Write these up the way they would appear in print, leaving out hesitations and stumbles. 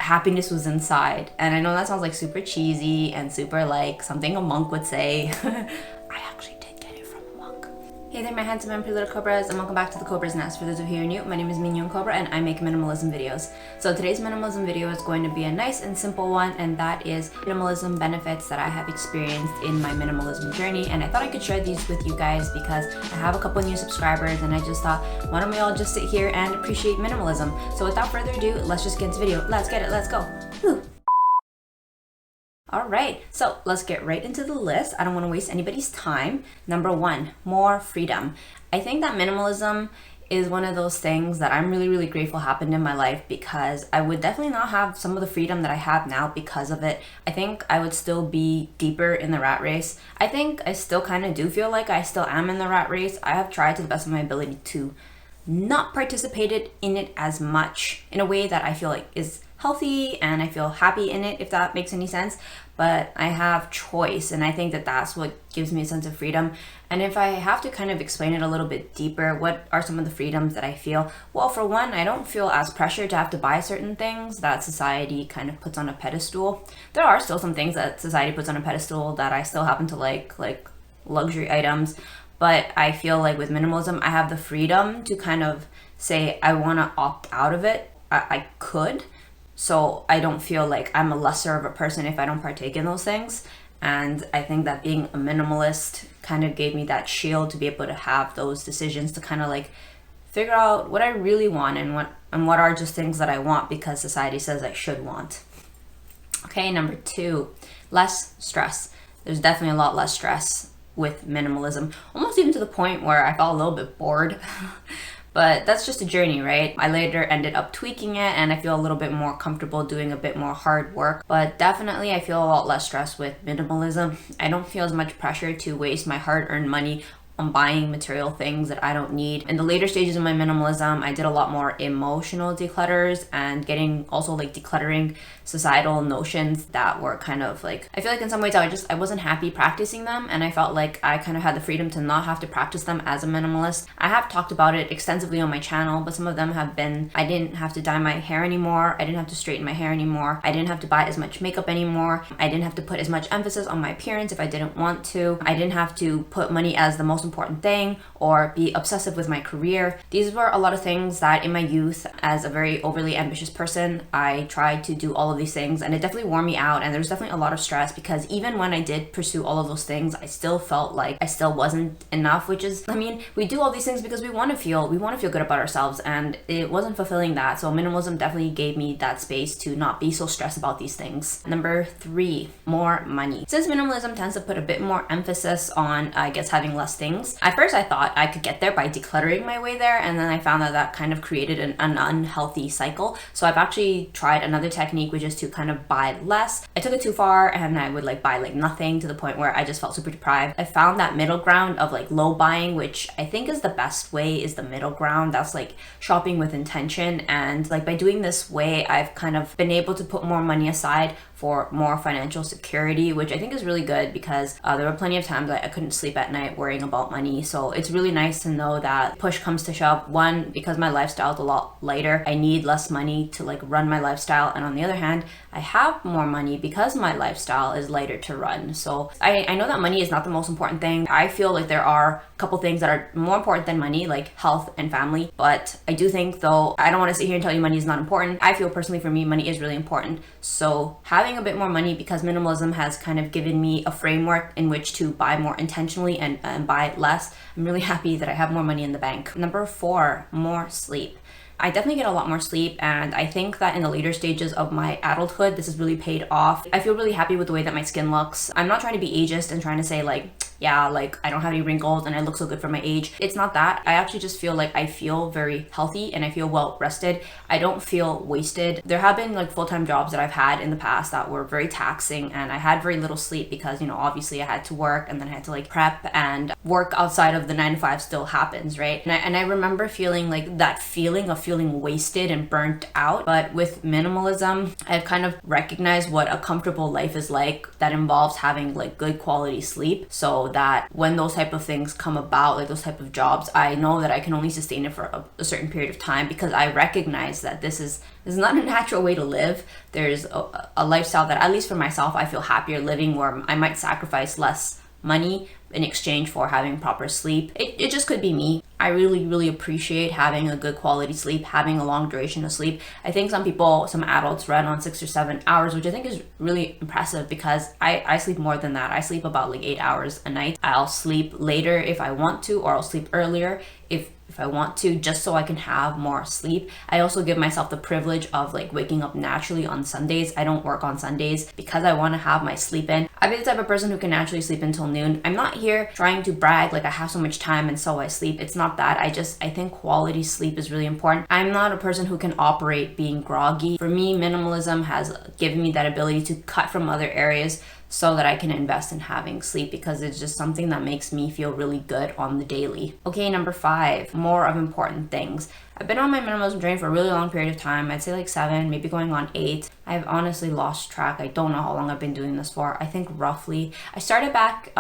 happiness was inside. And I know that sounds like super cheesy and super like something a monk would say. I actually did get it from a monk. Hey there, my handsome and pretty little Cobras, and welcome back to the Cobra's Nest. For those of you who are new, my name is Mignon Cobra and I make minimalism videos. So today's minimalism video is going to be a nice and simple one, and that is minimalism benefits that I have experienced in my minimalism journey. And I thought I could share these with you guys because I have a couple new subscribers, and I just thought, why don't we all just sit here and appreciate minimalism? So without further ado, let's just get into the video. Let's get it, let's go. Whew. Alright, so let's get right into the list. I don't want to waste anybody's time. Number one, more freedom. I think that minimalism is one of those things that I'm really grateful happened in my life, because I would definitely not have some of the freedom that I have now because of it. I think I would still be deeper in the rat race. I think I still kind of do feel like I still am in the rat race. I have tried to the best of my ability to not participate in it as much in a way that I feel like is healthy and I feel happy in it, if that makes any sense. But I have choice, and I think that that's what gives me a sense of freedom. And if I have to kind of explain it a little bit deeper, what are some of the freedoms that I feel? Well, for one, I don't feel as pressured to have to buy certain things that society kind of puts on a pedestal. There are still some things that society puts on a pedestal that I still happen to like luxury items. But I feel like with minimalism, I have the freedom to kind of say I want to opt out of it. I could. So I don't feel like I'm a lesser of a person if I don't partake in those things. And I think that being a minimalist kind of gave me that shield to be able to have those decisions, to kind of like figure out what I really want and what are just things that I want because society says I should want. Okay, number two, less stress. There's definitely a lot less stress with minimalism, almost even to the point where I felt a little bit bored. But that's just a journey, right? I later ended up tweaking it, and I feel a little bit more comfortable doing a bit more hard work. But definitely I feel a lot less stress with minimalism. I don't feel as much pressure to waste my hard-earned money on buying material things that I don't need. In the later stages of my minimalism, I did a lot more emotional declutters and getting also like decluttering societal notions that were kind of like, I feel like in some ways I wasn't happy practicing them, and I felt like I kind of had the freedom to not have to practice them as a minimalist. I have talked about it extensively on my channel, but some of them have been, I didn't have to dye my hair anymore, I didn't have to straighten my hair anymore, I didn't have to buy as much makeup anymore, I didn't have to put as much emphasis on my appearance if I didn't want to, I didn't have to put money as the most important thing or be obsessive with my career. These were a lot of things that in my youth, as a very overly ambitious person, I tried to do all of these things, and it definitely wore me out, and there was definitely a lot of stress because even when I did pursue all of those things, I still felt like I still wasn't enough, which is, I mean, we do all these things because we want to feel good about ourselves, and it wasn't fulfilling that. So minimalism definitely gave me that space to not be so stressed about these things. Number three, more money. Since minimalism tends to put a bit more emphasis on, I guess, having less things, at first I thought I could get there by decluttering my way there, and then I found that that kind of created an unhealthy cycle. So I've actually tried another technique, which is to kind of buy less. I took it too far, and I would like buy like nothing to the point where I just felt super deprived. I found that middle ground of like low buying, which I think is the best way, is the middle ground. That's like shopping with intention, and like by doing this way, I've kind of been able to put more money aside for more financial security, which I think is really good because there were plenty of times that I couldn't sleep at night worrying about money. So it's really nice to know that push comes to shove, one, because my lifestyle is a lot lighter, I need less money to like run my lifestyle, and on the other hand, I have more money because my lifestyle is lighter to run. So I know that money is not the most important thing. I feel like there are a couple things that are more important than money, like health and family. But I do think, though, I don't want to sit here and tell you money is not important. I feel personally for me, money is really important. So having a bit more money, because minimalism has kind of given me a framework in which to buy more intentionally and buy less, I'm really happy that I have more money in the bank. Number four, more sleep. I definitely get a lot more sleep, and I think that in the later stages of my adulthood, this has really paid off. I feel really happy with the way that my skin looks. I'm not trying to be ageist and trying to say like, yeah, like I don't have any wrinkles and I look so good for my age. It's not that. I actually just feel like I feel very healthy and I feel well rested. I don't feel wasted. There have been like full-time jobs that I've had in the past that were very taxing, and I had very little sleep because, you know, obviously I had to work, and then I had to like prep, and work outside of the 9 to 5 still happens, right? And I remember feeling like that feeling of feeling wasted and burnt out. But with minimalism, I've kind of recognized what a comfortable life is like that involves having like good quality sleep. So know that when those type of things come about, like those type of jobs, I know that I can only sustain it for a certain period of time, because I recognize that this is not a natural way to live. There's a lifestyle that, at least for myself, I feel happier living, where I might sacrifice less money in exchange for having proper sleep. It just could be me. I really appreciate having a good quality sleep, having a long duration of sleep. I think some adults run on 6 or 7 hours, which I think is really impressive, because I sleep more than that. I sleep about like 8 hours a night. I'll sleep later if I want to, or I'll sleep earlier if I want to, just so I can have more sleep. I also give myself the privilege of like waking up naturally on Sundays. I don't work on Sundays because I want to have my sleep in. I've been the type of person who can naturally sleep until noon. I'm not here trying to brag like I have so much time and so I sleep. It's not that. I think quality sleep is really important. I'm not a person who can operate being groggy. For me, minimalism has given me that ability to cut from other areas so that I can invest in having sleep, because it's just something that makes me feel really good on the daily. Okay, number 5, more of important things. I've been on my minimalism journey for a really long period of time. I'd say like 7, maybe going on 8. I've honestly lost track. I don't know how long I've been doing this for. I think roughly, I started back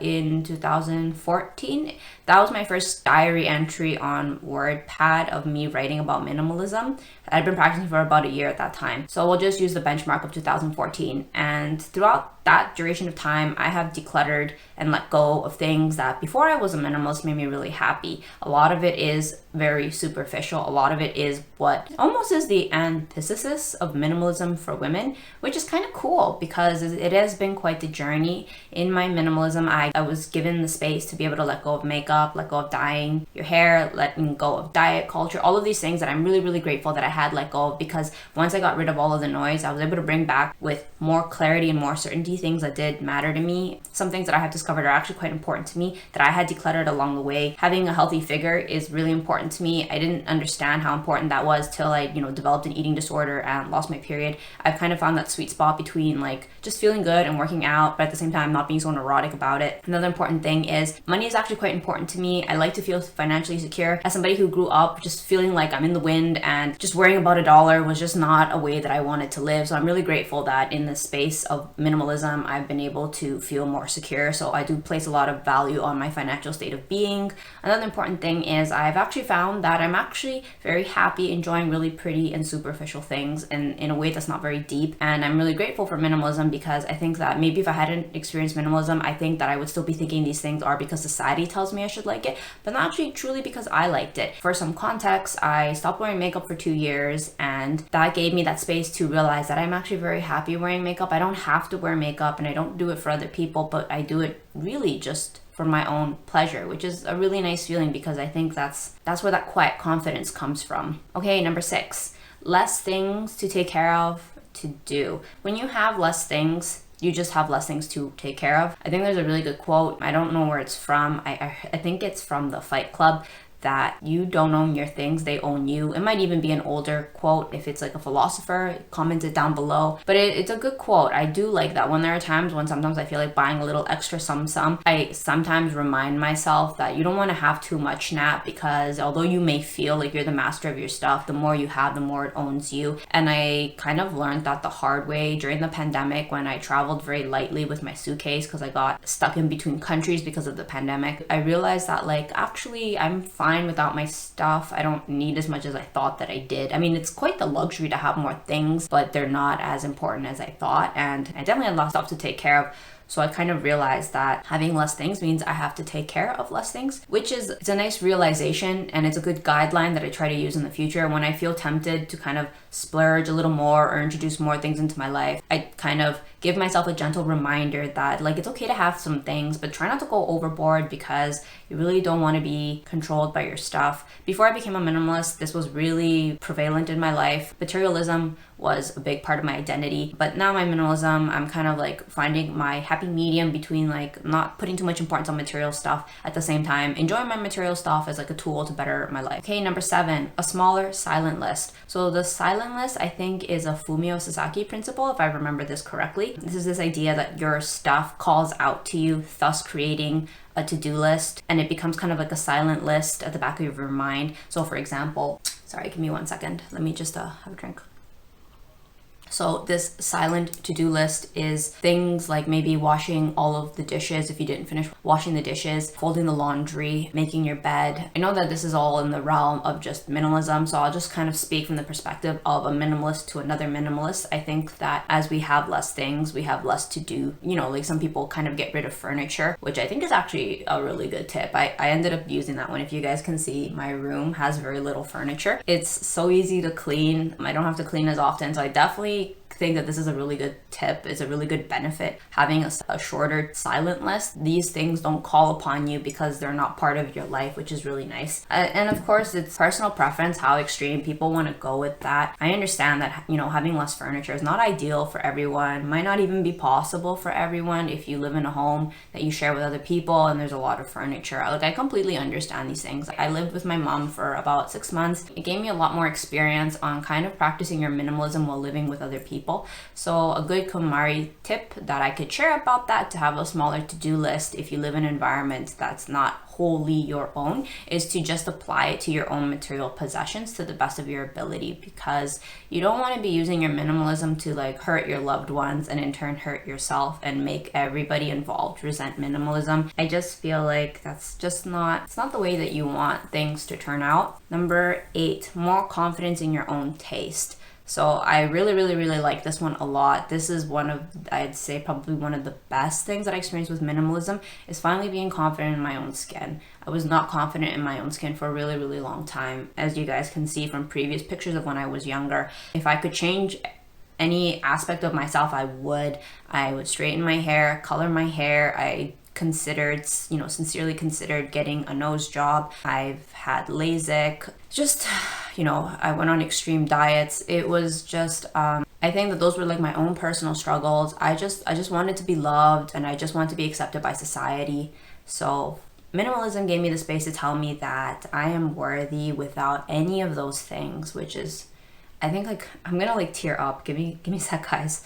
in 2014. That was my first diary entry on WordPad of me writing about minimalism. I'd been practicing for about a year at that time. So we'll just use the benchmark of 2014. And throughout that duration of time, I have decluttered and let go of things that before I was a minimalist made me really happy. A lot of it is very superficial. A lot of it is what almost is the antithesis of minimalism for women, which is kind of cool, because it has been quite the journey. In my minimalism, I was given the space to be able to let go of makeup, let go of dyeing your hair, letting go of diet culture, all of these things that I'm really grateful that I had let go of, because once I got rid of all of the noise, I was able to bring back with more clarity and more certainty things that did matter to me. Some things that I have discovered are actually quite important to me that I had decluttered along the way. Having a healthy figure is really important to me. I didn't understand how important that was till I, developed an eating disorder and lost my period. I've kind of found that sweet spot between like just feeling good and working out, but at the same time not being so neurotic about it. Another important thing is money is actually quite important to me. I like to feel financially secure. As somebody who grew up just feeling like I'm in the wind and just worrying about $1 was just not a way that I wanted to live. So I'm really grateful that in the space of minimalism, I've been able to feel more secure. So I do place a lot of value on my financial state of being. Another important thing is I've actually found that I'm actually very happy enjoying really pretty and superficial things in a way that's not very deep. And I'm really grateful for minimalism, because I think that maybe if I hadn't experienced minimalism, I think that I would still be thinking these things are because society tells me I should like it, but not actually truly because I liked it. For some context, I stopped wearing makeup for 2 years, and that gave me that space to realize that I'm actually very happy wearing makeup. I don't have to wear makeup, and I don't do it for other people, but I do it really just for my own pleasure, which is a really nice feeling, because I think that's where that quiet confidence comes from. Okay, number 6, less things to take care of, to do. When you have less things, you just have less things to take care of. I think there's a really good quote. I don't know where it's from. I think it's from the Fight Club, that you don't own your things, they own you. It might even be an older quote. If it's like a philosopher, comment it down below. But it's a good quote. I do like that one. There are times when sometimes I feel like buying a little extra sum. I sometimes remind myself that you don't want to have too much snap, because although you may feel like you're the master of your stuff, the more you have, the more it owns you. And I kind of learned that the hard way during the pandemic, when I traveled very lightly with my suitcase because I got stuck in between countries because of the pandemic. I realized that actually I'm fine without my stuff. I don't need as much as I thought that I did. I mean, it's quite the luxury to have more things, but they're not as important as I thought. And I definitely had lots of stuff to take care of. So I kind of realized that having less things means I have to take care of less things, which it's a nice realization, and it's a good guideline that I try to use in the future. When I feel tempted to kind of splurge a little more or introduce more things into my life, I kind of give myself a gentle reminder that it's okay to have some things, but try not to go overboard, because you really don't want to be controlled by your stuff. Before I became a minimalist, this was really prevalent in my life. Materialism was a big part of my identity, but now my minimalism, I'm kind of finding my happy medium between not putting too much importance on material stuff, at the same time enjoying my material stuff as a tool to better my life. Okay, number 7, a smaller silent list. So the silent list, I think, is a Fumio Sasaki principle, if I remember this correctly. This is this idea that your stuff calls out to you, thus creating a to-do list, and it becomes kind of like a silent list at the back of your mind. So for example, sorry, give me 1 second. Let me just have a drink. So this silent to-do list is things like maybe washing all of the dishes if you didn't finish washing the dishes, folding the laundry, making your bed. I know that this is all in the realm of just minimalism, so I'll just kind of speak from the perspective of a minimalist to another minimalist. I think that as we have less things, we have less to do. You know, like some people kind of get rid of furniture, which I think is actually a really good tip. I ended up using that one. If you guys can see, my room has very little furniture. It's so easy to clean. I don't have to clean as often, so I definitely think that this is a really good tip. It's a really good benefit having a shorter silent list. These things don't call upon you because they're not part of your life, which is really nice. And of course, it's personal preference how extreme people want to go with that. I understand that, you know, having less furniture is not ideal for everyone, might not even be possible for everyone if you live in a home that you share with other people and there's a lot of furniture. Like, I completely understand these things. I lived with my mom for about 6 months. It gave me a lot more experience on kind of practicing your minimalism while living with other people. So a good KonMari tip that I could share about that, to have a smaller to-do list if you live in an environment that's not wholly your own, is to just apply it to your own material possessions to the best of your ability, because you don't want to be using your minimalism to like hurt your loved ones and in turn hurt yourself and make everybody involved resent minimalism. I just feel like that's just not, it's not the way that you want things to turn out. Number 8, more confidence in your own taste. So I really like this one a lot. This is one of, I'd say probably one of the best things that I experienced with minimalism, is finally being confident in my own skin. I was not confident in my own skin for a really long time. As you guys can see from previous pictures of when I was younger, if I could change any aspect of myself, I would straighten my hair, color my hair. I considered, you know, sincerely considered getting a nose job. I've had LASIK. Just, you know, I went on extreme diets. It was just, I think that those were like my own personal struggles. I just wanted to be loved, and I just wanted to be accepted by society. So minimalism gave me the space to tell me that I am worthy without any of those things, which is, I think, like, I'm gonna like tear up. Give me a sec, guys.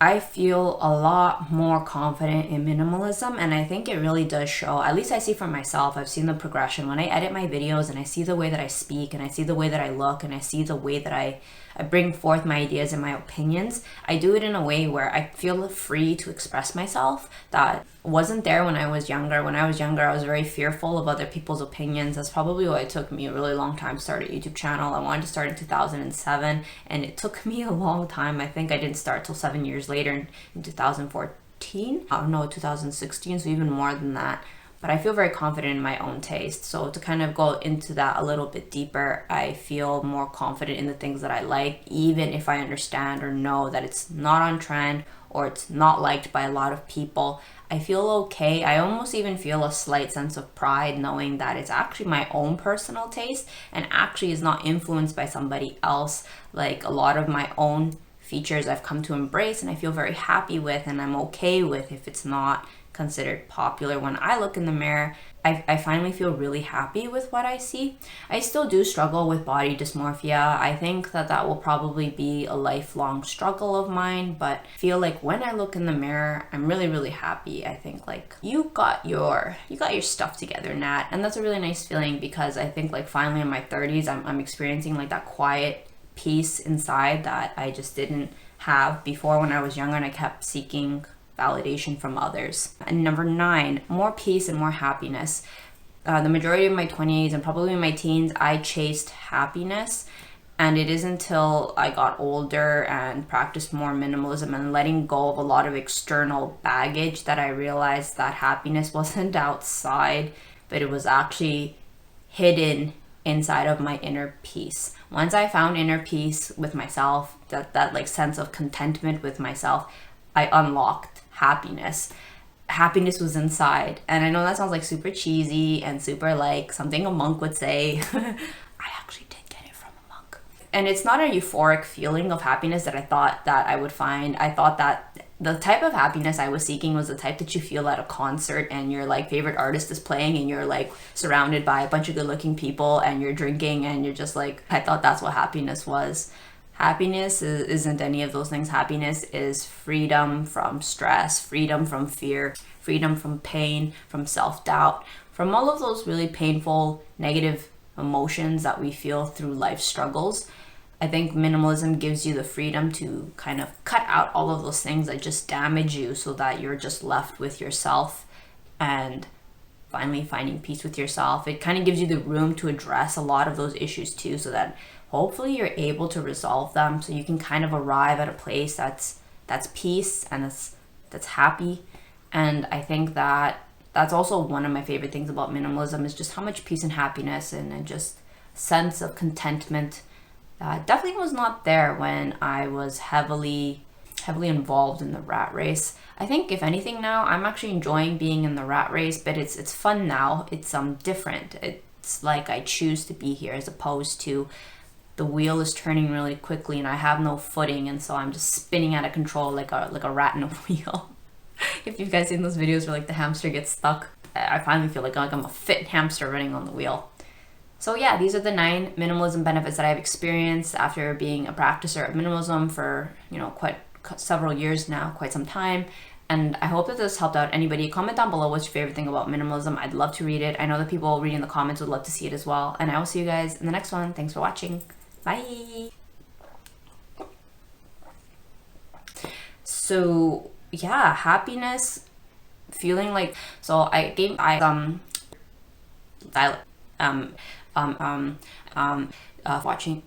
I feel a lot more confident in minimalism, and I think it really does show. At least I see for myself. I've seen the progression when I edit my videos, and I see the way that I speak, and I see the way that I look, and I see the way that I bring forth my ideas and my opinions. I do it in a way where I feel free to express myself. That wasn't there when I was younger. When I was younger, I was very fearful of other people's opinions. That's probably why it took me a really long time to start a YouTube channel. I wanted to start in 2007, and it took me a long time. I think I didn't start till 7 years later in 2014. Oh no, 2016, so even more than that. But I feel very confident in my own taste. So to kind of go into that a little bit deeper, I feel more confident in the things that I like, even if I understand or know that it's not on trend or it's not liked by a lot of people. I feel okay. I almost even feel a slight sense of pride knowing that it's actually my own personal taste and actually is not influenced by somebody else. Like, a lot of my own features I've come to embrace and I feel very happy with, and I'm okay with if it's not considered popular. When I look in the mirror, I finally feel really happy with what I see. I still do struggle with body dysmorphia. I think that will probably be a lifelong struggle of mine, but I feel like when I look in the mirror, I'm really happy. I think like, you got your stuff together, Nat. And that's a really nice feeling, because I think like finally in my 30s, I'm experiencing like that quiet peace inside that I just didn't have before when I was younger, and I kept seeking validation from others. And number 9, more peace and more happiness. The majority of my 20s and probably in my teens, I chased happiness. And it isn't until I got older and practiced more minimalism and letting go of a lot of external baggage that I realized that happiness wasn't outside, but it was actually hidden inside of my inner peace. Once I found inner peace with myself, that like sense of contentment with myself, I unlocked happiness. Happiness was inside. And I know that sounds like super cheesy and super like something a monk would say. I actually did get it from a monk. And it's not a euphoric feeling of happiness that I thought that I would find. I thought that the type of happiness I was seeking was the type that you feel at a concert and your like favorite artist is playing and you're like surrounded by a bunch of good looking people and you're drinking and you're just like, I thought that's what happiness was. Happiness isn't any of those things. Happiness is freedom from stress, freedom from fear, freedom from pain, from self-doubt, from all of those really painful, negative emotions that we feel through life struggles. I think minimalism gives you the freedom to kind of cut out all of those things that just damage you, so that you're just left with yourself and finally finding peace with yourself. It kind of gives you the room to address a lot of those issues too, so that hopefully you're able to resolve them, so you can kind of arrive at a place that's peace and that's happy. And I think that's also one of my favorite things about minimalism, is just how much peace and happiness and just sense of contentment definitely was not there when I was heavily involved in the rat race. I think if anything now, I'm actually enjoying being in the rat race, but it's fun now. It's different. It's like I choose to be here, as opposed to the wheel is turning really quickly and I have no footing, and so I'm just spinning out of control like a rat in a wheel. If you guys seen those videos where like the hamster gets stuck, I finally feel like I'm a fit hamster running on the wheel. So yeah, these are the 9 minimalism benefits that I've experienced after being a practicer of minimalism for, quite several years now, quite some time. And I hope that this helped out anybody. Comment down below what's your favorite thing about minimalism. I'd love to read it. I know that people reading the comments would love to see it as well. And I will see you guys in the next one. Thanks for watching. Bye. So yeah, happiness, feeling like, so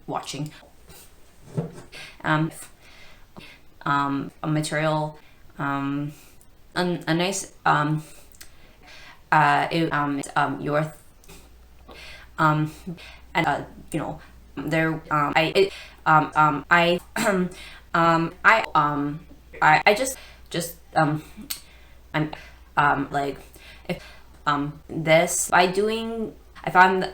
watching a material, a nice your and there I just I'm like, if this by doing, I found